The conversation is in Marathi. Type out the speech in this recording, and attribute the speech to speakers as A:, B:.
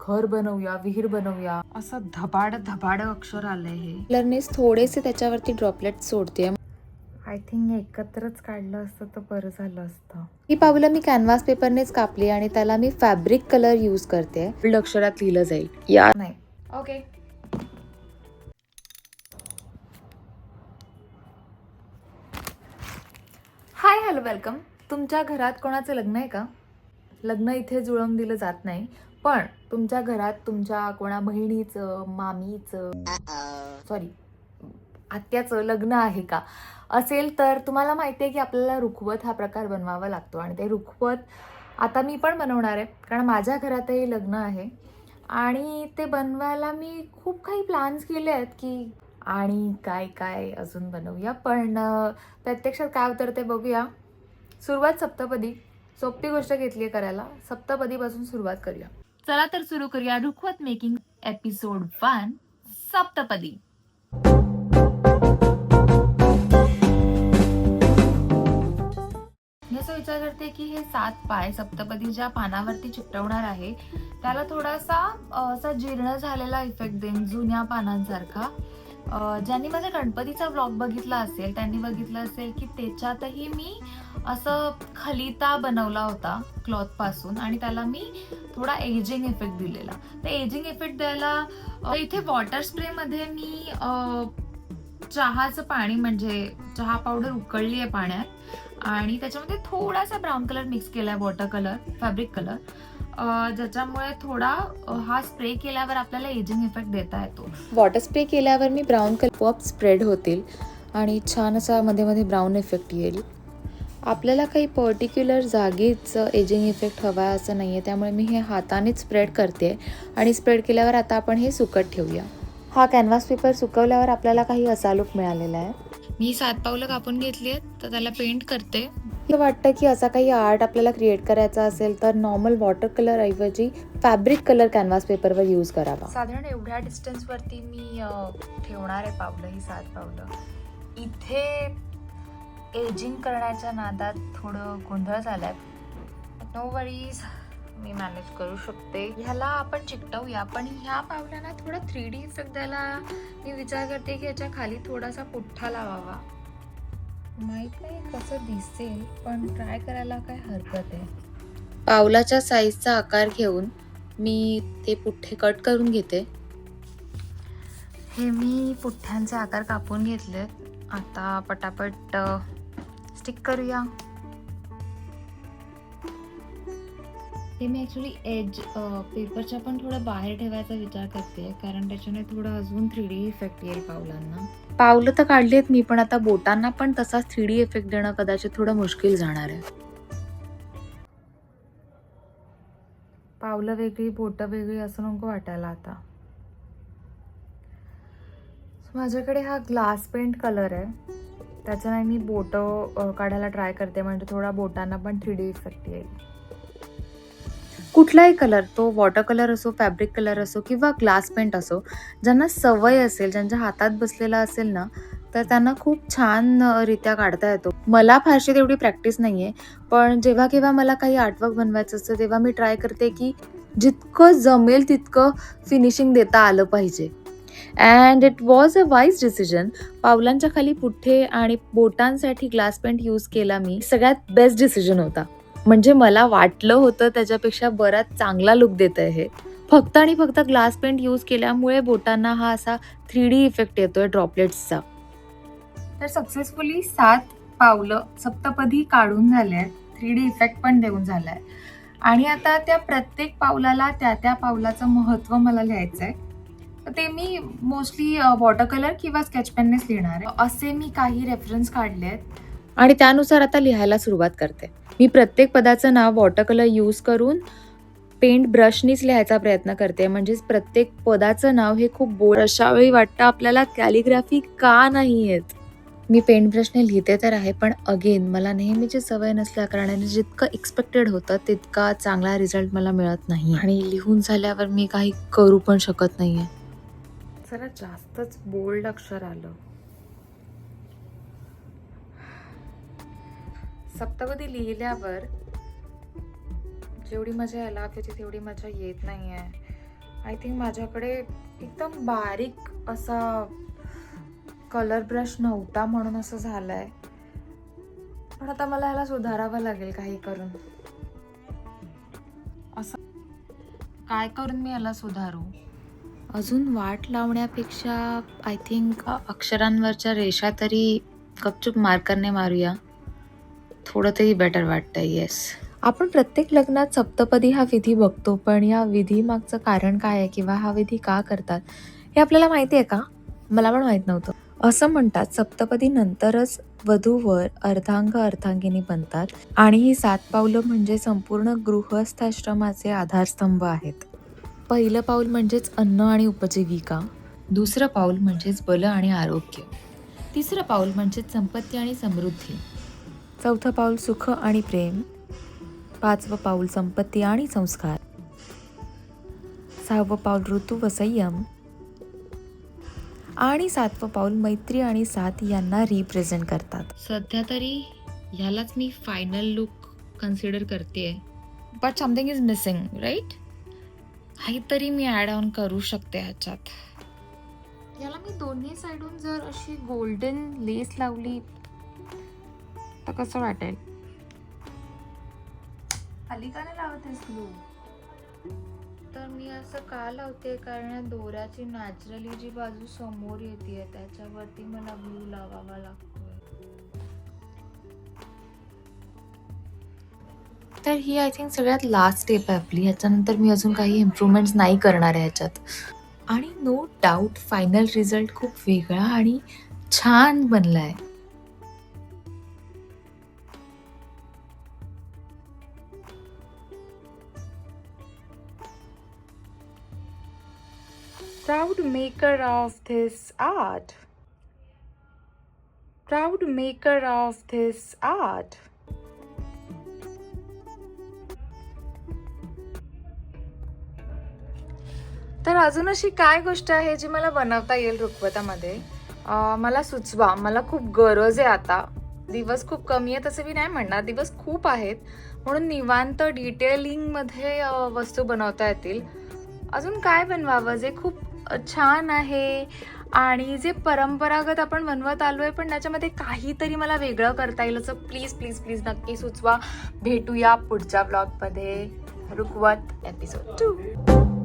A: घर बनवूया, विहीर बनवूया, असं धबाड धबाड अक्षर आलंय हे.
B: कलरनेच थोडेसे त्याच्यावरती ड्रॉपलेट सोडते.
A: आय थिंक एकत्रच काढलं असतं तर बरं झालं असतं.
B: ही पावलं मी कॅनव्हास पेपरनेच कापली आणि त्याला मी फॅब्रिक कलर यूज करते. बोल्ड अक्षरात लिहिलं जाईल या
A: नाही. ओके. हाय, हॅलो, वेलकम. तुमच्या घरात कोणाचं लग्न आहे का? लग्न इथे जुळवून दिलं जात नाही, पण तुमच्या घरात तुमच्या कोणा बहिणीचं, मामीचं, सॉरी आत्याचं लग्न आहे का? असेल तर तुम्हाला माहिती आहे की आपल्याला रुखवत हा प्रकार बनवावा लागतो आणि ते रुखवत आता मी पण बनवणार आहे, कारण माझ्या घरातही लग्न आहे आणि ते बनवायला मी खूप काही प्लॅन्स केले आहेत की आणि काय काय अजून बनवूया, पण प्रत्यक्षात काय होतं ते बघूया. सुरुवात सप्तपदी, सोपी गोष्ट घेतली आहे करायला. सप्तपदीपासून सुरुवात करूया. चला तर सुरू करूया रुखवत मेकिंग एपिसोड 1 सप्तपदी. मी असं विचार करते की हे 7 पाय सप्तपदी ज्या पानावरती चिकटवणार आहे त्याला थोडासा असा जीर्ण झालेला इफेक्ट देईन, जुन्या पानांसारखा. ज्यांनी माझा गणपतीचा व्लॉग बघितला असेल त्यांनी बघितलं असेल की त्याच्यातही मी असं खलिता बनवला होता क्लॉथ पासून आणि त्याला मी थोडा एजिंग इफेक्ट दिलेला. ते एजिंग इफेक्ट द्यायला इथे वॉटर स्प्रे मध्ये मी चहाचं पाणी म्हणजे चहा पावडर उकळली आहे पाण्यात आणि त्याच्यामध्ये थोडासा ब्राऊन कलर मिक्स केलाय, वॉटर कलर, फॅब्रिक कलर, ज्याच्यामुळे थोडा हा स्प्रे केल्यावर आपल्याला एजिंग इफेक्ट देता येतो.
B: वॉटर स्प्रे केल्यावर मी ब्राऊन कलर स्प्रेड होतील आणि छान असा मध्ये मध्ये ब्राऊन इफेक्ट येईल. आपल्याला काही पर्टिक्युलर जागीच एजिंग इफेक्ट हवा आहे असं नाही आहे, त्यामुळे मी हे हातानेच स्प्रेड करते आणि स्प्रेड केल्यावर आता आपण हे सुकत ठेवूया. हा कॅनव्हास पेपर सुकवल्यावर आपल्याला काही असा लुक मिळालेला आहे.
A: मी 7 पावलं कापून घेतली आहेत तर त्याला पेंट करते.
B: हे वाटतं की असा काही आर्ट आपल्याला क्रिएट करायचा असेल तर नॉर्मल वॉटर कलर ऐवजी फॅब्रिक कलर कॅनव्हास पेपरवर यूज करावा.
A: साधारण एवढ्या डिस्टन्सवरती मी ठेवणार आहे पावलं, ही 7 पावलं. इथे एजिंग करण्याच्या नादात थोडं गोंधळ झालाय. नो वरीज, मी मॅनेज करू शकते. ह्याला आपण चिकटवूया, पण ह्या पावलांना थोडा 3D इफेक्ट द्यायला मी विचार करते की याच्या खाली थोडासा पुठ्ठा लावावा. माहित नाही कसं दिसेल, पण ट्राय करायला काय हरकत आहे.
B: पावलाच्या साईजचा आकार घेऊन मी ते पुठ्ठे कट करून घेते.
A: हे मी पुठ्ठ्यांचे आकार कापून घेतले. आता पटापट स्टिक करूया. हे मी ॲक्च्युली एज पेपरच्या पण थोडं बाहेर ठेवायचा विचार करते, कारण त्याच्याने थोडं अजून 3D इफेक्ट येईल पावलांना.
B: पावलं तर काढली आहेत मी, पण आता बोटांना पण तसाच 3D इफेक्ट देणं कदाचित थोडं मुश्किल जाणार आहे.
A: पावलं वेगळी, बोटं वेगळी असं नको वाटायला आता. माझ्याकडे हा ग्लास पेंट कलर आहे, त्याच्याने मी बोटं काढायला ट्राय करते, म्हणजे थोडा बोटांना पण 3D इफेक्ट येईल.
B: कुठलाही कलर, तो वॉटर कलर असो, फॅब्रिक कलर असो किंवा ग्लास पेंट असो, ज्यांना सवय असेल, ज्यांच्या हातात बसलेला असेल ना, तर त्यांना खूप छान रित्या काढता येतो. मला फारशी तेवढी प्रॅक्टिस नाही आहे, पण जेव्हा केव्हा मला काही आर्टवर्क बनवायचं असतं तेव्हा मी ट्राय करते की जितकं जमेल तितकं फिनिशिंग देता आलं पाहिजे. And it was a wise decision. पावलांच्या खाली पुठ्ठे आणि बोटांसाठी ग्लास पेंट यूज केला मी. सगळ्यात बेस्ट डिसिजन होता. म्हणजे मला वाटलं होतं त्याच्यापेक्षा बराच चांगला लुक देत आहे हे. फक्त आणि फक्त ग्लास पेंट यूज केल्यामुळे बोटांना हा असा 3D इफेक्ट येतोय ड्रॉपलेट्सचा.
A: तर सक्सेसफुली 7 पावलं सप्तपदी काढून झाले आहेत, 3D इफेक्ट पण देऊन झालाय आणि आता त्या प्रत्येक पावलाला त्या पावलाचं महत्त्व मला लिहायचं आहे. तर ते मी मोस्टली वॉटर कलर किंवा स्केच पेननेच लिहिणार आहे. असे मी काही रेफरन्स काढले आहेत
B: आणि त्यानुसार आता लिहायला सुरुवात करते. मी प्रत्येक पदाचं नाव वॉटर कलर यूज करून पेंट ब्रशनीच लिहायचा प्रयत्न करते, म्हणजेच प्रत्येक पदाचं नाव हे खूप बोल्ड. अशा वेळी वाटतं आपल्याला कॅलिग्राफी का नाही येत. मी पेंट ब्रशने लिहिते तर आहे, पण अगेन मला नेहमीची सवय नसल्या कारणाने जितकं एक्सपेक्टेड होतं तितका चांगला रिझल्ट मला मिळत नाही आणि लिहून झाल्यावर मी काही करू पण शकत नाहीये.
A: जरा जास्तच बोल्ड अक्षर आलं. सप्तपदी लिहिल्यावर जेवढी मजा यायला हवी होती तेवढी मजा येत नाहीये. आय थिंक माझ्याकडे एकदम बारीक असा कलर ब्रश नव्हता म्हणून असं झालंय, पण आता मला ह्याला सुधारावं लागेल काही करून. असं काय करून मी याला सुधारू?
B: अजून वाट लावण्यापेक्षा आय थिंक अक्षरांवरच्या रेषा तरी गपचूप मार्करने मारूया, थोडं तरी बेटर वाटतंय. येस, आपण प्रत्येक लग्नात सप्तपदी हा विधी बघतो, पण या विधी मागचं कारण काय आहे किंवा हा विधी का करतात हे आपल्याला माहिती आहे का? मला पण माहित नव्हतं. असं म्हणतात सप्तपदी नंतरच वधूवर अर्धांग अर्धांगिनी बनतात आणि ही 7 पावलं म्हणजे संपूर्ण गृहस्थाश्रमाचे आधारस्तंभ आहेत. पहिलं पाऊल म्हणजेच अन्न आणि उपजीविका, दुसरं पाऊल म्हणजेच बल आणि आरोग्य, तिसरं पाऊल म्हणजेच संपत्ती आणि समृद्धी, चौथं पाऊल सुख आणि प्रेम, 5वं पाऊल संपत्ती आणि संस्कार, 6वं पाऊल ऋतू व संयम आणि 7वं पाऊल मैत्री आणि साथ यांना रिप्रेझेंट करतात. सध्या तरी ह्यालाच मी फायनल लुक कन्सिडर करते,
A: but something is missing, right?
B: काहीतरी मी ॲड ऑन करू शकते ह्याच्यात.
A: याला मी दोन्ही साईडून जर अशी गोल्डन लेस लावली तर कसं वाटेल? हल्ली का नाही लावतेस तू?
B: तर मी असं का लावते, कारण या दोऱ्याची नॅचरली जी बाजू समोर येते त्याच्यावरती मला ब्लू लावावा लागतोय. तर ही आय थिंक सगळ्यात लास्ट स्टेप आहे आपली. ह्याच्यानंतर मी अजून काही इम्प्रूव्हमेंट्स नाही करणार आहे ह्याच्यात. आणि नो डाऊट फायनल रिझल्ट खूप वेगळा आणि छान बनलाय.
A: Proud maker of this art. Proud maker of this art. तर अजून अशी काय गोष्ट आहे जी मला बनवता येईल रुखवतामध्ये? मला सुचवा, मला खूप गरज आहे आता. दिवस खूप कमी आहे तसं मी नाही म्हणणार, दिवस खूप आहेत, म्हणून निवांत डिटेलिंगमध्ये वस्तू बनवता येतील. अजून काय बनवावं जे खूप छान आहे आणि जे परंपरागत आपण बनवत आलो आहे, पण त्याच्यामध्ये काहीतरी मला वेगळं करता येईल असं प्लीज प्लीज प्लीज नक्की सुचवा. भेटूया पुढच्या ब्लॉगमध्ये, रुखवत एपिसोड 2.